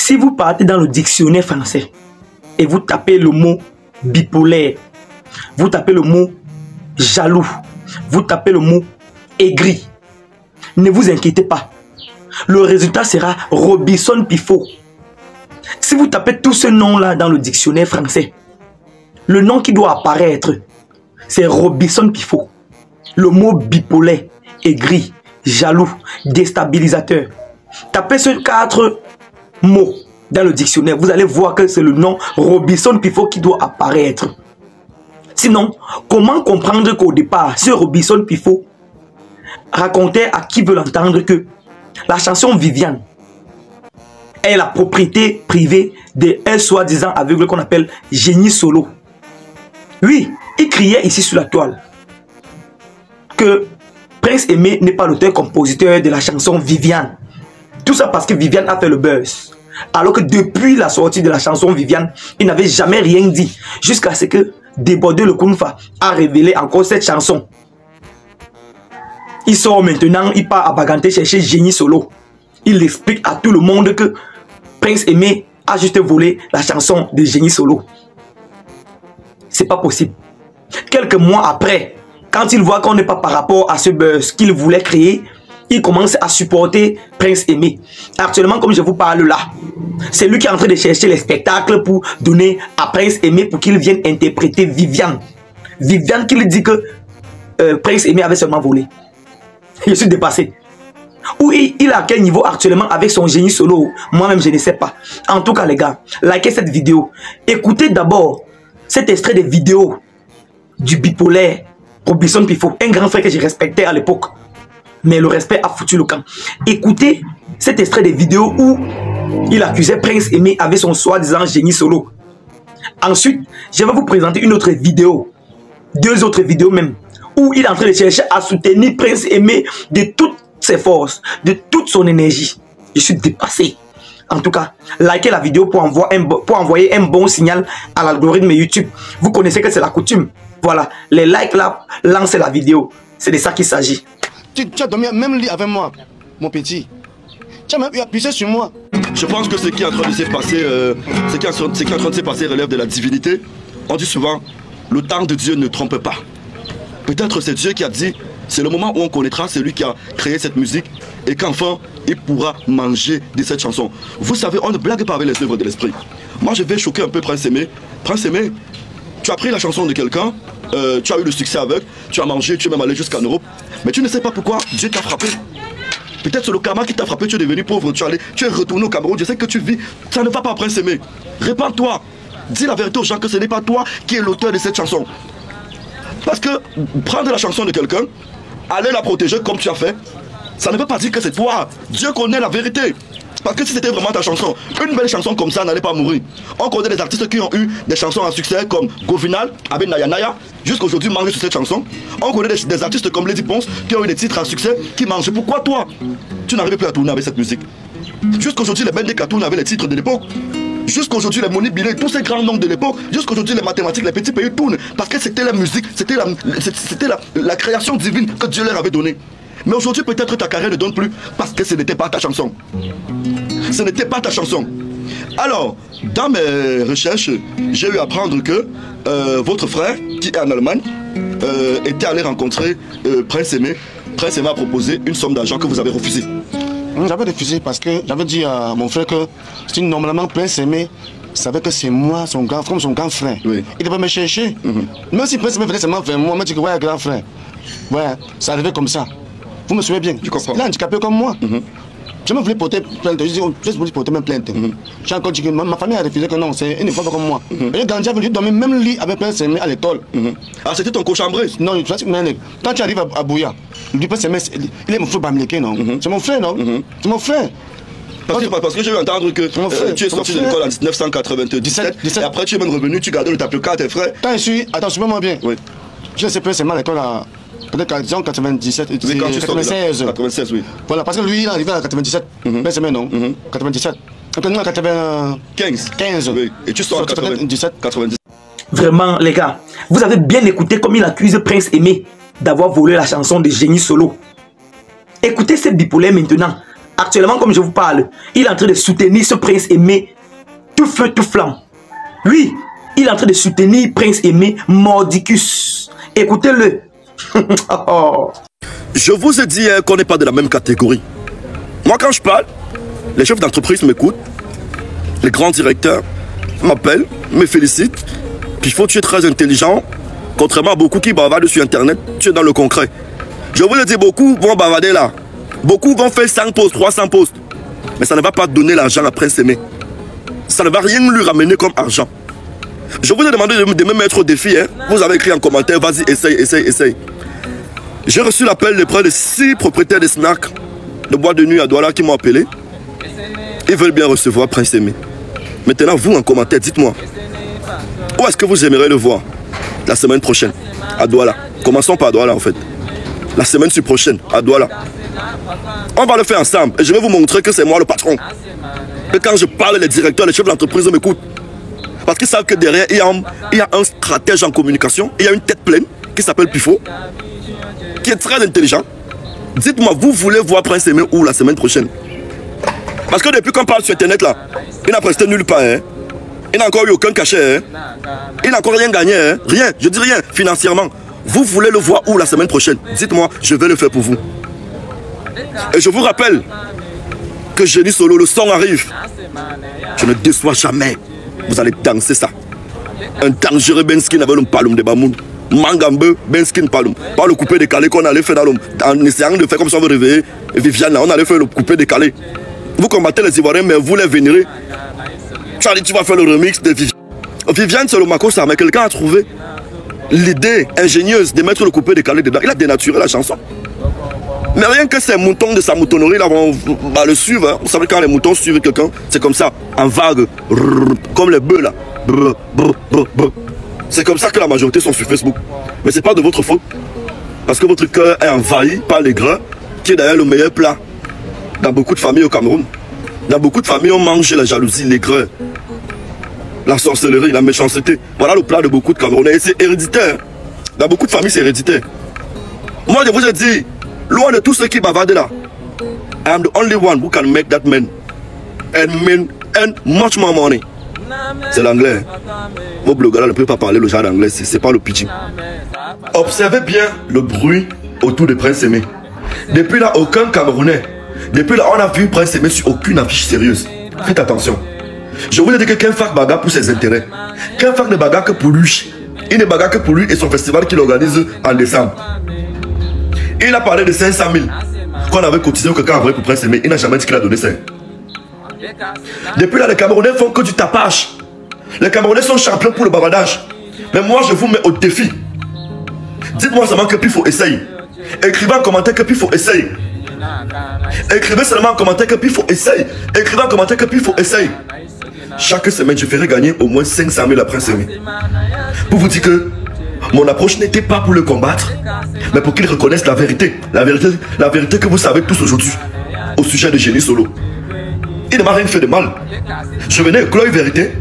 Si vous partez dans le dictionnaire français et vous tapez le mot bipolaire, vous tapez le mot jaloux, vous tapez le mot aigri, ne vous inquiétez pas. Le résultat sera Robinson Pifo. Si vous tapez tout ce nom-là dans le dictionnaire français, le nom qui doit apparaître, c'est Robinson Pifo. Le mot bipolaire, aigri, jaloux, déstabilisateur. Tapez ces 4 mots dans le dictionnaire. Vous allez voir que c'est le nom Robinson Pifo qui doit apparaître. Sinon, comment comprendre qu'au départ, ce Robinson Pifo racontait à qui veut l'entendre que la chanson Viviane est la propriété privée d'un soi-disant aveugle qu'on appelle Génie Solo. Oui, il criait ici sur la toile que Prince Aimé n'est pas l'auteur-compositeur de la chanson Viviane. Tout ça parce que Viviane a fait le buzz. Alors que depuis la sortie de la chanson Viviane, il n'avait jamais rien dit. Jusqu'à ce que Débordé le Kunfa a révélé encore cette chanson. Il sort maintenant, il part à Baganté chercher Génie Solo. Il explique à tout le monde que Prince Aimé a juste volé la chanson de Génie Solo. C'est pas possible. Quelques mois après, quand il voit qu'on n'est pas par rapport à ce buzz qu'il voulait créer, il commence à supporter Prince Aimé. Actuellement, comme je vous parle là, c'est lui qui est en train de chercher les spectacles pour donner à Prince Aimé pour qu'il vienne interpréter Viviane. Viviane qui lui dit que Prince Aimé avait seulement volé. Je suis dépassé. Où il est à quel niveau actuellement avec son Génie Solo? Moi-même, je ne sais pas. En tout cas, les gars, likez cette vidéo. Écoutez d'abord cet extrait de vidéo du bipolaire Robinson Pifo, un grand frère que je respectais à l'époque. Mais le respect a foutu le camp. Écoutez cet extrait de vidéo où il accusait Prince Aimé avec son soi-disant Génie Solo. Ensuite, je vais vous présenter une autre vidéo. 2 autres vidéos même. Où il est en train de chercher à soutenir Prince Aimé de toutes ses forces, de toute son énergie. Je suis dépassé. En tout cas, likez la vidéo pour envoyer un bon signal à l'algorithme YouTube. Vous connaissez que c'est la coutume. Voilà, les likes là, lancez la vidéo. C'est de ça qu'il s'agit. Tu as dormi même lit avec moi, mon petit. Tu as même appuyé sur moi. Je pense que ce qui est en train de se passer, relève de la divinité. On dit souvent, le temps de Dieu ne trompe pas. Peut-être c'est Dieu qui a dit, c'est le moment où on connaîtra celui qui a créé cette musique et qu'enfin, il pourra manger de cette chanson. Vous savez, on ne blague pas avec les œuvres de l'esprit. Moi, je vais choquer un peu Prince Aimé. Prince Aimé, tu as pris la chanson de quelqu'un, tu as eu le succès avec, tu as mangé, tu es même allé jusqu'en Europe, mais tu ne sais pas pourquoi Dieu t'a frappé. Peut-être c'est le karma qui t'a frappé, tu es devenu pauvre, tu es retourné au Cameroun, je sais que tu vis, ça ne va pas Prince Aimé. Répands-toi, dis la vérité aux gens que ce n'est pas toi qui es l'auteur de cette chanson. Parce que prendre la chanson de quelqu'un, aller la protéger comme tu as fait, ça ne veut pas dire que c'est toi. Dieu connaît la vérité. Parce que si c'était vraiment ta chanson, une belle chanson comme ça n'allait pas mourir. On connaît des artistes qui ont eu des chansons à succès comme Govinal, avec Naya Naya, jusqu'aujourd'hui mangent sur cette chanson. On connaît des artistes comme Lady Ponce qui ont eu des titres à succès qui mangent. Pourquoi toi, tu n'arrives plus à tourner avec cette musique? Jusqu'aujourd'hui, les Bendé tournent avec les titres de l'époque. Jusqu'aujourd'hui, les Moni Billet, tous ces grands noms de l'époque, jusqu'aujourd'hui, les mathématiques, les petits pays tournent. Parce que c'était la musique, c'était la création divine que Dieu leur avait donnée. Mais aujourd'hui, peut-être ta carrière ne donne plus parce que ce n'était pas ta chanson. Ce n'était pas ta chanson. Alors, dans mes recherches, j'ai eu à apprendre que votre frère, qui est en Allemagne, était allé rencontrer Prince Aimé. Prince Aimé a proposé une somme d'argent que vous avez refusée. J'avais refusé parce que j'avais dit à mon frère que si normalement Prince Aimé savait que c'est moi, son grand frère, son grand frère, oui, il devait me chercher. Même si Prince Aimé venait seulement vers moi, il m'a dit que ouais, grand frère, ouais, ça arrivait comme ça. Vous me suivez bien? Tu comprends? Il est handicapé comme moi. Je me voulais porter plainte. Je voulais porter même plainte. J'ai encore dit que ma famille a refusé que non, c'est une fois comme moi. J'ai grandi avec lui, dormi même lit avec Prince Aimé à l'école. Ah, c'était ton cochambré? Non, quand tu arrives à Bouya, lui Prince Aimé, il est mon frère Bamileke, non? C'est mon frère, non? C'est mon frère. Parce que j'ai eu entendre que tu es sorti de l'école en 1997 et après tu es même revenu, tu gardais le tape-le-cas à tes frères. Attends, suis-moi bien. Oui. Je sais pas, c'est mal à l'école à peut-être 97, 96. 96, oui. Voilà, parce que lui, il est arrivé à 97. Mais c'est non. 97. Donc nous, à 95. Oui. Et tu sors en 97. Vraiment, les gars, vous avez bien écouté comme il accuse Prince Aimé d'avoir volé la chanson de Génie Solo. Écoutez ce bipolaire maintenant Actuellement, comme je vous parle, il est en train de soutenir ce prince Aimé, tout feu, tout flamme. Oui, il est en train de soutenir Prince Aimé Mordicus. Écoutez-le. Je vous ai dit qu'on n'est pas de la même catégorie. Moi, quand je parle, les chefs d'entreprise m'écoutent, les grands directeurs m'appellent, me félicitent. Puis il faut que tu es très intelligent. Contrairement à beaucoup qui bavardent sur Internet, tu es dans le concret. Je vous le dis, beaucoup vont bavarder là. Beaucoup vont faire 5 posts, 300 posts. Mais ça ne va pas donner l'argent à Prince Aimé. Ça ne va rien lui ramener comme argent. Je vous ai demandé de me mettre au défi. Hein. Vous avez écrit en commentaire, vas-y, essaye, essaye, essaye. J'ai reçu l'appel de près de 6 propriétaires de snacks de boîte de nuit à Douala qui m'ont appelé. Ils veulent bien recevoir Prince Aimé. Maintenant, vous, en commentaire, dites-moi. Où est-ce que vous aimeriez le voir? La semaine prochaine, à Douala. Commençons par Douala, en fait. La semaine prochaine, à Douala. On va le faire ensemble. Et je vais vous montrer que c'est moi le patron. Et quand je parle, les directeurs, les chefs d'entreprise m'écoutent. Parce qu'ils savent que derrière, il y a un stratège en communication. Il y a une tête pleine qui s'appelle Pifo, qui est très intelligent. Dites-moi, vous voulez voir Prince Aimé où la semaine prochaine? Parce que depuis qu'on parle sur Internet, là, il n'a presté nulle part. Hein. Il n'a encore eu aucun cachet. Hein. Il n'a encore rien gagné. Hein. Rien, je dis rien, financièrement. Vous voulez le voir où la semaine prochaine? Dites-moi, je vais le faire pour vous. Et je vous rappelle que Génie Solo, le son arrive. Je ne déçois jamais. Vous allez danser ça. Un dangereux Benskin avec le palum de Bamoun. Mangambe, Benskin palum. Pas le coupé décalé qu'on allait faire dans l'homme. En essayant de faire comme ça, on veut réveiller Viviane, on allait faire le coupé décalé. Vous combattez les Ivoiriens, mais vous les vénérez. Charlie, tu vas faire le remix de Viviane. Viviane, c'est le Mako, ça, mais quelqu'un a trouvé l'idée ingénieuse de mettre le coupé décalé dedans. Il a dénaturé la chanson. Mais rien que ces moutons de sa moutonnerie, là, on va le suivre. Hein. Vous savez, quand les moutons suivent quelqu'un, c'est comme ça, en vague, comme les bœufs, là. C'est comme ça que la majorité sont sur Facebook. Mais c'est pas de votre faute. Parce que votre cœur est envahi par les grains, qui est d'ailleurs le meilleur plat dans beaucoup de familles au Cameroun. Dans beaucoup de familles, on mange la jalousie, les grains, la sorcellerie, la méchanceté. Voilà le plat de beaucoup de Camerounais. Et c'est héréditaire. Dans beaucoup de familles, c'est héréditaire. Moi, je vous ai dit, loin de tous ceux qui bavardent là, I am the only one who can make that man earn much more money. C'est l'anglais. Vos blogueurs ne peuvent pas parler le genre d'anglais, c'est pas le pitching. Observez bien le bruit autour de Prince Aimé. Depuis là, aucun Camerounais. Depuis là, on a vu Prince Aimé sur aucune affiche sérieuse. Faites attention. Je vous ai dit que Kenfak bagarre pour ses intérêts. Kenfak ne bagarre que pour lui. Il ne bagarre que pour lui et son festival qu'il organise en décembre. Il a parlé de 500 000 qu'on avait cotisé ou quelqu'un a envoyé pour Prince Aimé. Il n'a jamais dit qu'il a donné ça. Depuis là, les Camerounais font que du tapage. Les Camerounais sont champions pour le bavardage. Mais moi, je vous mets au défi. Dites-moi seulement que Pifo essaye. Écrivez en commentaire que Pifo essaye. Écrivez seulement en commentaire que Pifo essaye. Écrivez en commentaire que Pifo essaye. Chaque semaine, je ferai gagner au moins 500 000 à Prince Aimé. Pour vous dire que mon approche n'était pas pour le combattre, mais pour qu'il reconnaisse la vérité. La vérité que vous savez tous aujourd'hui au sujet de Génie Solo. Il ne m'a rien fait de mal. Je venais éclore une vérité.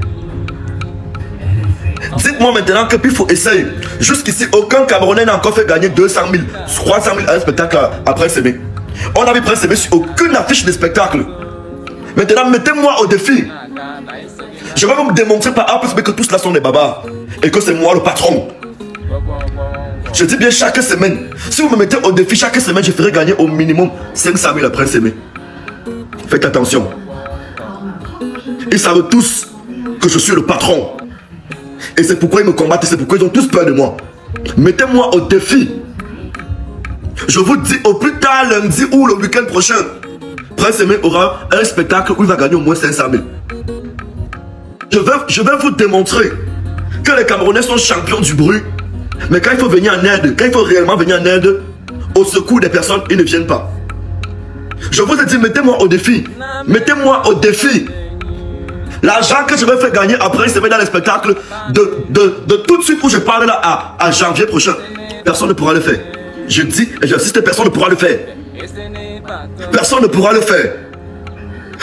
Dites-moi maintenant que Pifo essaye. Jusqu'ici, aucun Camerounais n'a encore fait gagner 200 000, 300 000 à un spectacle à Prince Aimé. On n'a vu Prince Aimé sur aucune affiche de spectacle. Maintenant, mettez-moi au défi. Je vais vous démontrer par A plus B que tous là sont des babas. Et que c'est moi le patron. Je dis bien chaque semaine. Si vous me mettez au défi chaque semaine, je ferai gagner au minimum 500 000 à Prince Aimé. Faites attention. Ils savent tous que je suis le patron. Et c'est pourquoi ils me combattent et c'est pourquoi ils ont tous peur de moi. Mettez-moi au défi. Je vous dis au plus tard lundi ou le week-end prochain, Prince Aimé aura un spectacle où il va gagner au moins 500 000. Je vais vous démontrer que les Camerounais sont champions du bruit. Mais quand il faut venir en aide, quand il faut réellement venir en aide, au secours des personnes, ils ne viennent pas. Je vous ai dit, mettez-moi au défi. Mettez-moi au défi. L'argent que je vais faire gagner après, c'est dans les spectacles de tout de suite où je parle là à janvier prochain. Personne ne pourra le faire. Je dis et j'insiste, personne ne pourra le faire. Personne ne pourra le faire.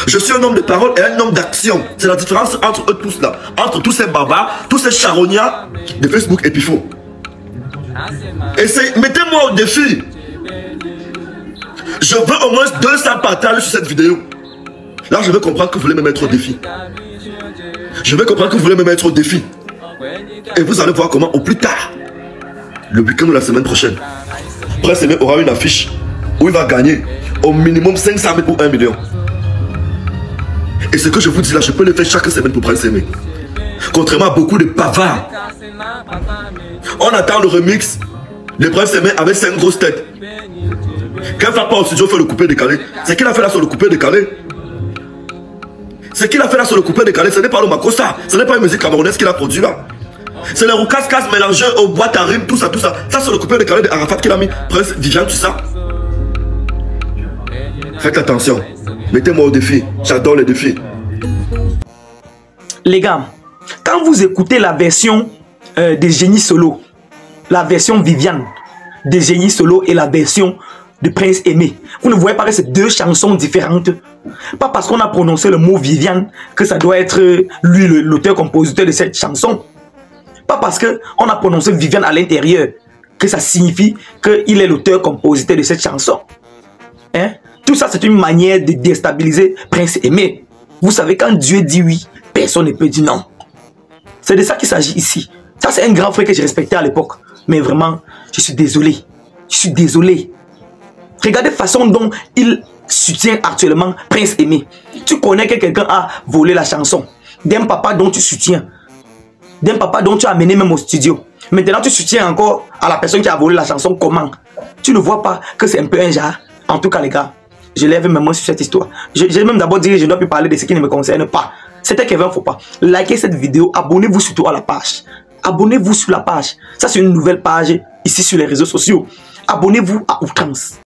Je suis un homme de parole et un homme d'action. C'est la différence entre eux tous là. Entre tous ces barbares, tous ces charognards de Facebook et Pifo. Mettez-moi au défi. Je veux au moins 200 partages sur cette vidéo. Là, je veux comprendre que vous voulez me mettre au défi. Je veux comprendre que vous voulez me mettre au défi. Et vous allez voir comment, au plus tard, le week-end ou la semaine prochaine, Prince Aimé aura une affiche où il va gagner au minimum 500 000 ou 1 million. Et ce que je vous dis là, je peux le faire chaque semaine pour Prince Aimé. Contrairement à beaucoup de bavards. On attend le remix de Prince Aimé avec 5 grosses têtes. Quand il va pas au studio faire le coupé décalé, c'est qu'il a fait là sur le coupé décalé. Ce qu'il a fait là sur le coupé décalé, ce n'est pas le Makossa, ce n'est pas une musique camerounaise qu'il a produit là. C'est les roucas-cas mélangés aux boîtes à rimes, tout ça, tout ça. Ça, c'est le coupé décalé de Arafat qu'il a mis. Prince Viviane, tout ça. Faites attention. Mettez-moi au défi. J'adore les défis. Les gars, quand vous écoutez la version des Génies Solo, la version Viviane des Génies Solo et la version de Prince Aimé, vous ne voyez pas que c'est deux chansons différentes. Pas parce qu'on a prononcé le mot Viviane que ça doit être lui l'auteur-compositeur de cette chanson. Pas parce qu'on a prononcé Viviane à l'intérieur que ça signifie qu'il est l'auteur-compositeur de cette chanson. Hein? Tout ça, c'est une manière de déstabiliser Prince Aimé. Vous savez, quand Dieu dit oui, personne ne peut dire non. C'est de ça qu'il s'agit ici. Ça, c'est un grand frère que j'ai respecté à l'époque. Mais vraiment, je suis désolé. Je suis désolé. Regardez la façon dont il soutient actuellement Prince Aimé. Tu connais que quelqu'un a volé la chanson d'un papa dont tu soutiens. D'un papa dont tu as amené même au studio. Maintenant, tu soutiens encore à la personne qui a volé la chanson. Comment? Tu ne vois pas que c'est un peu un genre? En tout cas, les gars, je lève mes mains sur cette histoire. J'ai même d'abord dit que je ne dois plus parler de ce qui ne me concerne pas. C'était Kevin Fopa. Likez cette vidéo. Abonnez-vous surtout à la page. Abonnez-vous sur la page. Ça, c'est une nouvelle page ici sur les réseaux sociaux. Abonnez-vous à outrance.